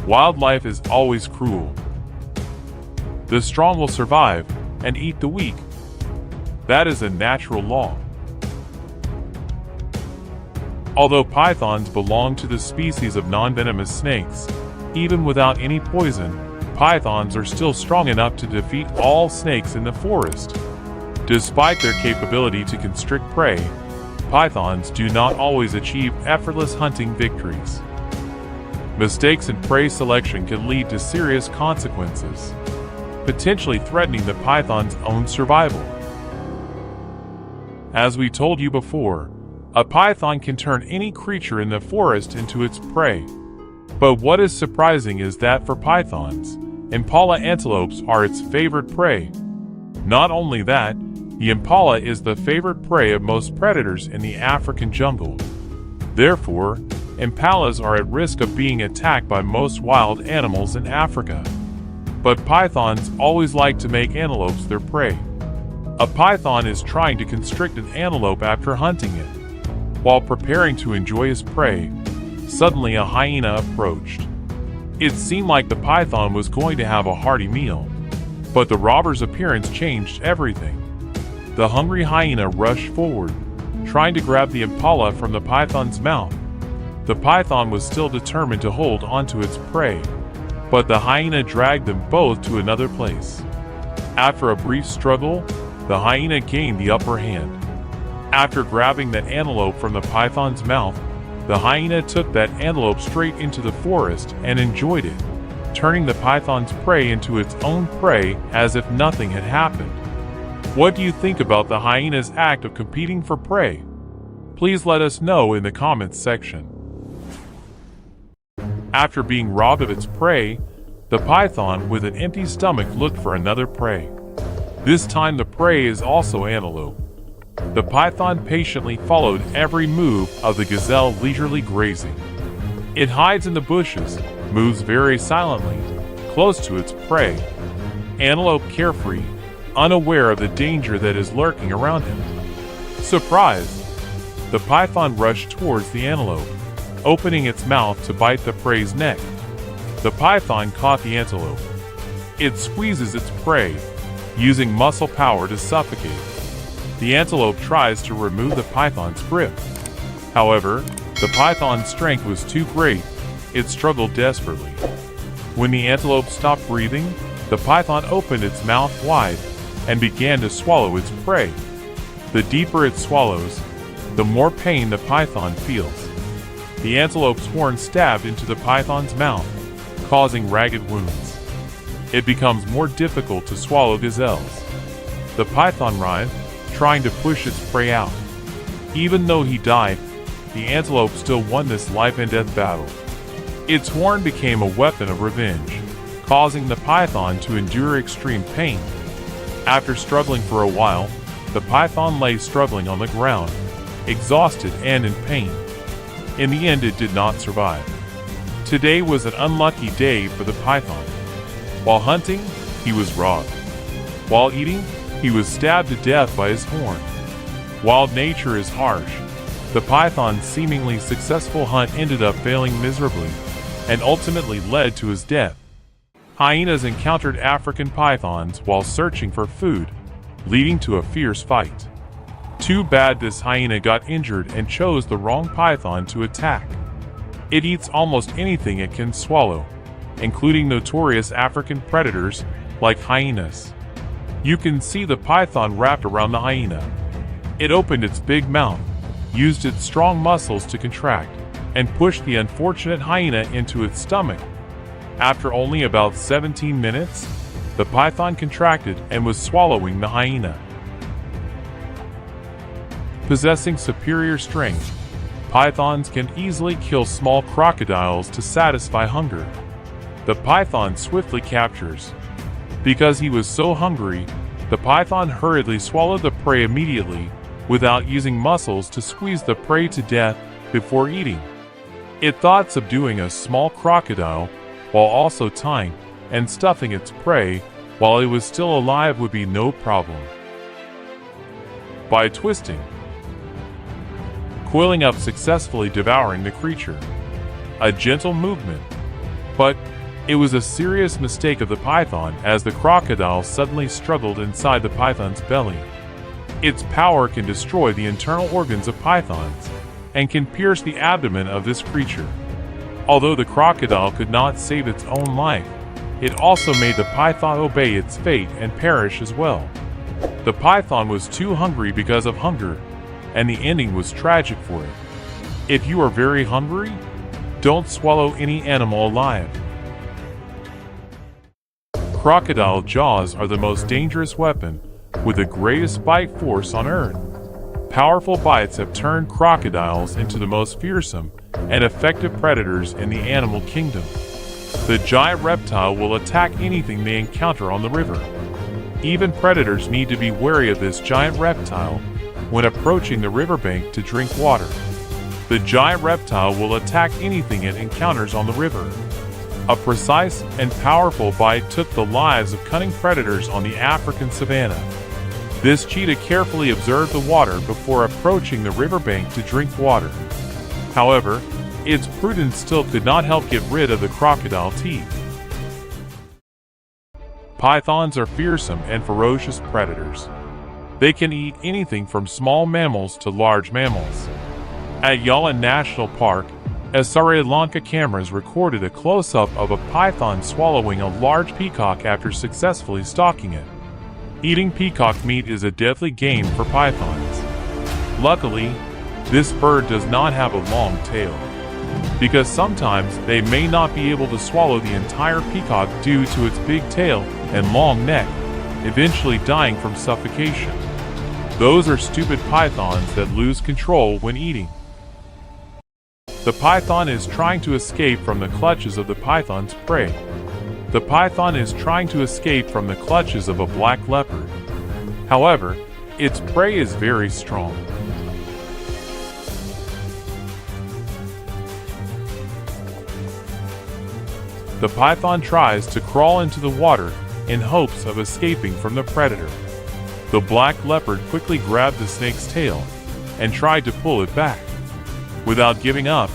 Wildlife is always cruel. The strong will survive and eat the weak. That is a natural law. Although pythons belong to the species of non-venomous snakes, even without any poison, pythons are still strong enough to defeat all snakes in the forest. Despite their capability to constrict prey, pythons do not always achieve effortless hunting victories. Mistakes in prey selection can lead to serious consequences, potentially threatening the python's own survival. As we told you before, a python can turn any creature in the forest into its prey. But what is surprising is that for pythons, Impala antelopes are its favorite prey. Not only that, the Impala is the favorite prey of most predators in the African jungle. Therefore, Impalas are at risk of being attacked by most wild animals in Africa. But pythons always like to make antelopes their prey. A python is trying to constrict an antelope after hunting it. While preparing to enjoy his prey, suddenly a hyena approached. It seemed like the python was going to have a hearty meal, but the robber's appearance changed everything. The hungry hyena rushed forward, trying to grab the Impala from the python's mouth. The python was still determined to hold onto its prey, but the hyena dragged them both to another place. After a brief struggle, the hyena gained the upper hand. After grabbing that antelope from the python's mouth, the hyena took that antelope straight into the forest and enjoyed it, turning the python's prey into its own prey as if nothing had happened. What do you think about the hyena's act of competing for prey? Please let us know in the comments section. After being robbed of its prey, the python with an empty stomach looked for another prey. This time the prey is also antelope. The python patiently followed every move of the gazelle leisurely grazing. It hides in the bushes, moves very silently, close to its prey. Antelope carefree, unaware of the danger that is lurking around him. Surprised, the python rushed towards the antelope, opening its mouth to bite the prey's neck. The python caught the antelope. It squeezes its prey, using muscle power to suffocate. The antelope tries to remove the python's grip. However, the python's strength was too great. It struggled desperately. When the antelope stopped breathing, the python opened its mouth wide and began to swallow its prey. The deeper it swallows, the more pain the python feels. The antelope's horn stabbed into the python's mouth, causing ragged wounds. It becomes more difficult to swallow gazelles. The python writhed, trying to push its prey out. Even though he died, the antelope still won this life-and-death battle. Its horn became a weapon of revenge, causing the python to endure extreme pain. After struggling for a while, the python lay struggling on the ground, exhausted and in pain. In the end, it did not survive. Today was an unlucky day for the python. While hunting, he was robbed. While eating, he was stabbed to death by his horn. While nature is harsh, the python's seemingly successful hunt ended up failing miserably and ultimately led to his death. Hyenas encountered African pythons while searching for food, leading to a fierce fight. Too bad this hyena got injured and chose the wrong python to attack. It eats almost anything it can swallow, including notorious African predators like hyenas. You can see the python wrapped around the hyena. It opened its big mouth, used its strong muscles to contract, and pushed the unfortunate hyena into its stomach. After only about 17 minutes, the python contracted and was swallowing the hyena. Possessing superior strength, pythons can easily kill small crocodiles to satisfy hunger. The python swiftly captures. Because he was so hungry, the python hurriedly swallowed the prey immediately, without using muscles to squeeze the prey to death before eating. It thought subduing a small crocodile, while also tying and stuffing its prey while it was still alive would be no problem. By twisting, coiling up, successfully devouring the creature. A gentle movement, But it was a serious mistake of the python, as the crocodile suddenly struggled inside the python's belly. Its power can destroy the internal organs of pythons and can pierce the abdomen of this creature. Although the crocodile could not save its own life, it also made the python obey its fate and perish as well. The python was too hungry because of hunger, and the ending was tragic for it. If you are very hungry, don't swallow any animal alive. Crocodile jaws are the most dangerous weapon, with the greatest bite force on Earth. Powerful bites have turned crocodiles into the most fearsome and effective predators in the animal kingdom. The giant reptile will attack anything they encounter on the river. Even predators need to be wary of this giant reptile when approaching the riverbank to drink water. The giant reptile will attack anything it encounters on the river. A precise and powerful bite took the lives of cunning predators on the African savanna. This cheetah carefully observed the water before approaching the riverbank to drink water. However, its prudence still could not help get rid of the crocodile teeth. Pythons are fearsome and ferocious predators. They can eat anything from small mammals to large mammals. At Yala National Park, Sri Lanka cameras recorded a close-up of a python swallowing a large peacock after successfully stalking it. Eating peacock meat is a deadly game for pythons. Luckily, this bird does not have a long tail, because sometimes they may not be able to swallow the entire peacock due to its big tail and long neck, eventually dying from suffocation. Those are stupid pythons that lose control when eating. The python is trying to escape from the clutches of the python's prey. The python is trying to escape from the clutches of a black leopard. However, its prey is very strong. The python tries to crawl into the water in hopes of escaping from the predator. The black leopard quickly grabbed the snake's tail and tried to pull it back. Without giving up,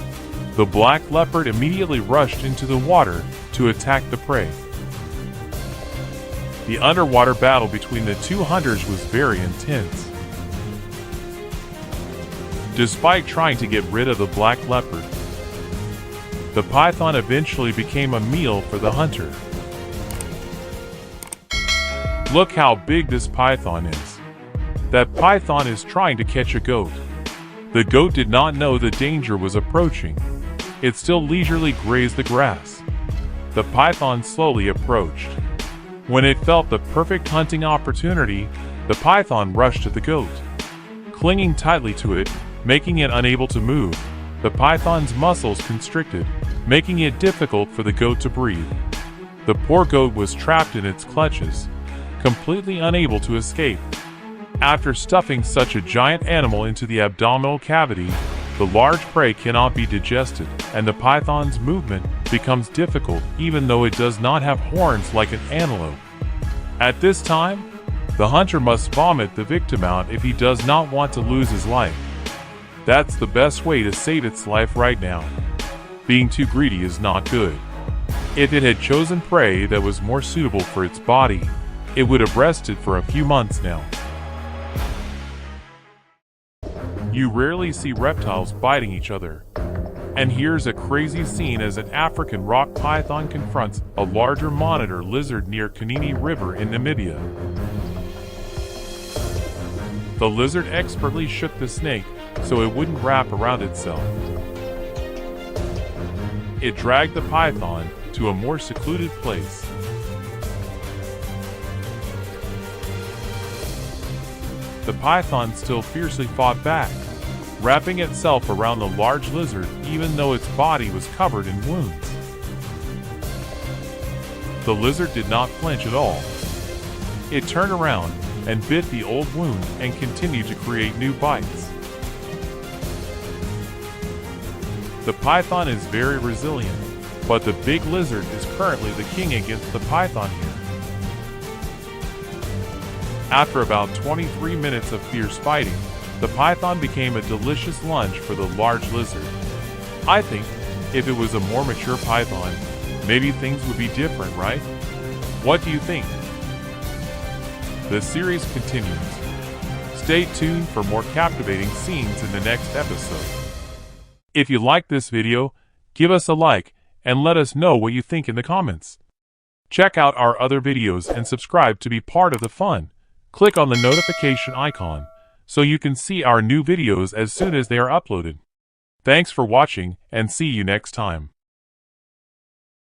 the black leopard immediately rushed into the water to attack the prey. The underwater battle between the two hunters was very intense. Despite trying to get rid of the black leopard, the python eventually became a meal for the hunter. Look how big this python is. That python is trying to catch a goat. The goat did not know the danger was approaching. It still leisurely grazed the grass. The python slowly approached. When it felt the perfect hunting opportunity, the python rushed to the goat. Clinging tightly to it, making it unable to move, the python's muscles constricted, making it difficult for the goat to breathe. The poor goat was trapped in its clutches, completely unable to escape. After stuffing such a giant animal into the abdominal cavity, the large prey cannot be digested, and the python's movement becomes difficult even though it does not have horns like an antelope. At this time, the hunter must vomit the victim out if he does not want to lose his life. That's the best way to save its life right now. Being too greedy is not good. If it had chosen prey that was more suitable for its body, it would have rested for a few months now. You rarely see reptiles biting each other. And here's a crazy scene as an African rock python confronts a larger monitor lizard near Kanini River in Namibia. The lizard expertly shook the snake so it wouldn't wrap around itself. It dragged the python to a more secluded place. The python still fiercely fought back, wrapping itself around the large lizard even though its body was covered in wounds. The lizard did not flinch at all. It turned around and bit the old wound and continued to create new bites. The python is very resilient, but the big lizard is currently the king against the python here. After about 23 minutes of fierce fighting, the python became a delicious lunch for the large lizard. I think, if it was a more mature python, maybe things would be different, right? What do you think? The series continues. Stay tuned for more captivating scenes in the next episode. If you like this video, give us a like and let us know what you think in the comments. Check out our other videos and subscribe to be part of the fun. Click on the notification icon so you can see our new videos as soon as they are uploaded. Thanks for watching and see you next time.